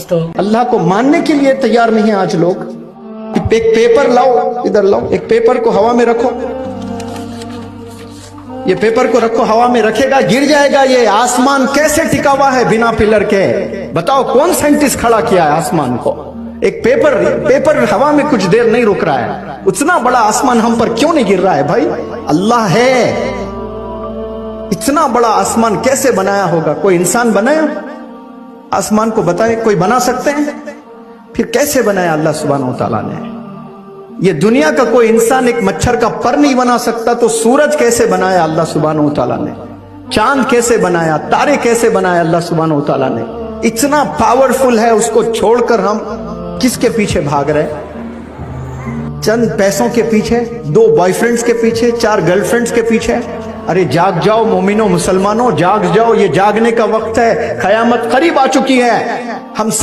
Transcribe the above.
تو اللہ کو ماننے کے لیے تیار نہیں ہیں آج لوگ. ایک پیپر لاؤ, ادھر لاؤ, ایک پیپر کو ہوا میں رکھو, یہ پیپر کو رکھو, ہوا میں رکھے گا, گر جائے گا. یہ آسمان کیسے ٹکا ہوا ہے بنا پلر کے؟ بتاؤ کون سائنٹسٹ کھڑا کیا ہے آسمان کو؟ ایک پیپر ہوا میں کچھ دیر نہیں رک رہا ہے. اتنا بڑا آسمان ہم پر کیوں نہیں گر رہا ہے بھائی؟ اللہ ہے. اتنا بڑا آسمان کیسے بنایا ہوگا؟ کوئی انسان بنایا آسمان کو؟ بتائیں کوئی بنا سکتے ہیں؟ پھر کیسے بنایا اللہ سبحانہ وتعالیٰ نے؟ یہ دنیا کا کوئی انسان ایک مچھر کا پر نہیں بنا سکتا, تو سورج کیسے بنایا اللہ سبحانہ وتعالیٰ نے؟ چاند کیسے بنایا؟ تارے کیسے بنایا اللہ سبحانہ وتعالیٰ نے؟ اتنا پاورفل ہے, اس کو چھوڑ کر ہم کس کے پیچھے بھاگ رہے؟ چند پیسوں کے پیچھے, 2 بوائے فرینڈز کے پیچھے, 4 گرل فرینڈز کے پیچھے. ارے جاگ جاؤ مومنوں مسلمانوں, جاگ جاؤ, یہ جاگنے کا وقت ہے. قیامت قریب آ چکی ہے. ہم